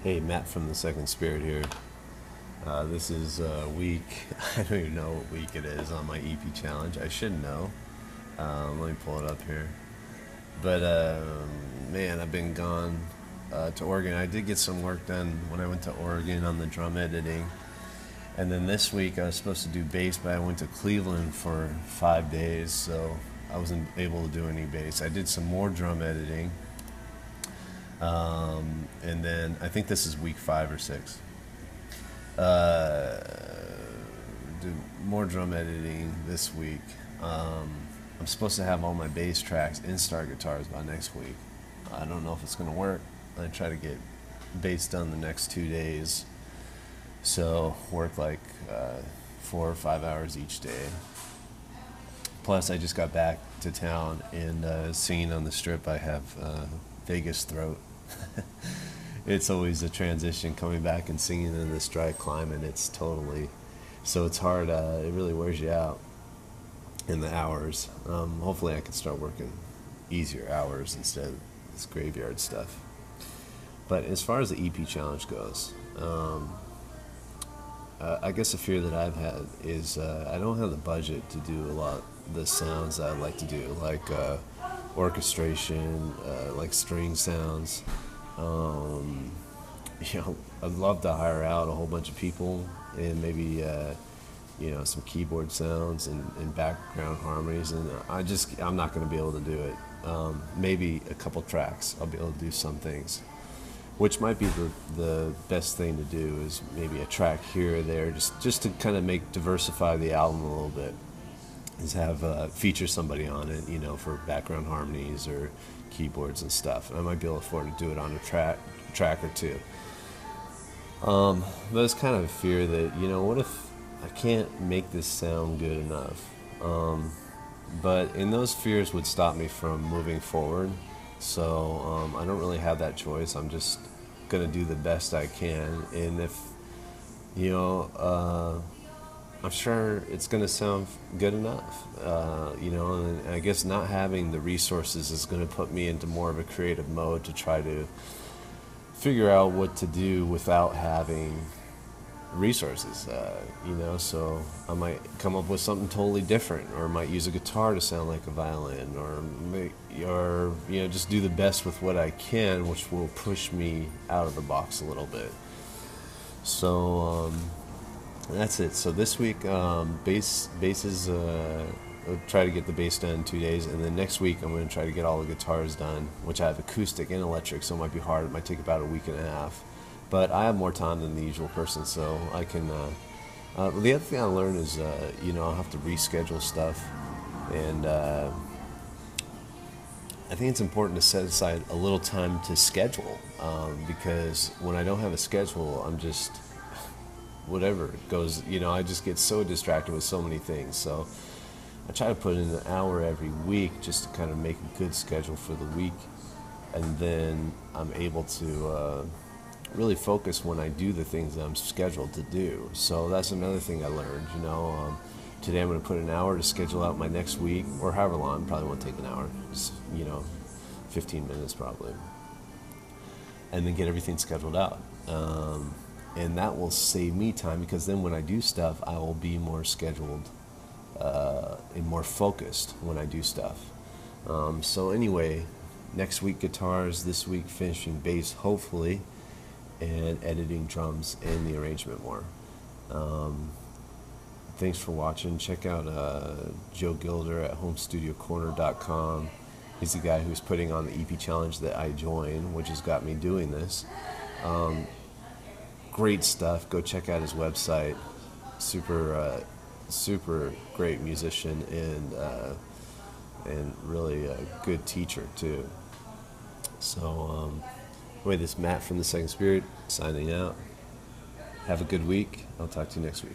Hey, Matt from the Second Spirit here. This is week, I don't even know what week it is on my EP challenge. I should know. Let me pull it up here. But man, I've been gone to Oregon. I did get some work done when I went to Oregon on the drum editing. And then this week I was supposed to do bass, but I went to Cleveland for 5 days, so I wasn't able to do any bass. I did some more drum editing. And then I think this is week 5 or 6. Do more drum editing this week. I'm supposed to have all my bass tracks in Star Guitars by next week. I don't know if it's going to work. I try to get bass done the next 2 days. So work like 4 or 5 hours each day. Plus, I just got back to town and singing on the Strip. I have Vegas throat. It's always a transition coming back and singing in this dry climate. It's hard. It really wears you out in the hours. Hopefully I can start working easier hours instead of this graveyard stuff. But as far as the EP challenge goes, I guess a fear that I've had is I don't have the budget to do a lot of the sounds that I'd like to do, like orchestration, like string sounds. I'd love to hire out a whole bunch of people and maybe some keyboard sounds and background harmonies, and I'm not going to be able to do it. Maybe a couple tracks I'll be able to do some things, which might be the best thing to do, is maybe a track here or there, just to kind of diversify the album a little bit, is have feature somebody on it, for background harmonies or keyboards and stuff. I might be able to afford to do it on a track or two. But it's kind of a fear that, what if I can't make this sound good enough? But those fears would stop me from moving forward. So I don't really have that choice. I'm just going to do the best I can. And if, I'm sure it's going to sound good enough, and I guess not having the resources is going to put me into more of a creative mode to try to figure out what to do without having resources, so I might come up with something totally different, or might use a guitar to sound like a violin, or just do the best with what I can, which will push me out of the box a little bit. So that's it. So this week, bass is I'll try to get the bass done in 2 days, and then next week I'm going to try to get all the guitars done, which I have acoustic and electric, so it might be hard. It might take about a week and a half, but I have more time than the usual person, so I can. The other thing I learned is, I'll have to reschedule stuff, and I think it's important to set aside a little time to schedule, because when I don't have a schedule, I'm just whatever it goes. I just get so distracted with so many things. So I try to put in an hour every week just to kind of make a good schedule for the week, and then I'm able to really focus when I do the things that I'm scheduled to do. So that's another thing I learned. Today I'm going to put an hour to schedule out my next week, or however long. Probably won't take an hour, just 15 minutes probably, and then get everything scheduled out. And that will save me time, because then when I do stuff, I will be more scheduled and more focused when I do stuff. So anyway, next week guitars, this week finishing bass, hopefully, and editing drums and the arrangement more. Thanks for watching. Check out Joe Gilder at homestudiocorner.com. He's the guy who's putting on the EP challenge that I joined, which has got me doing this. Great stuff. Go check out his website. Super great musician, and really a good teacher too. So anyway, this is Matt from the Second Spirit signing out. Have a good week. I'll talk to you next week.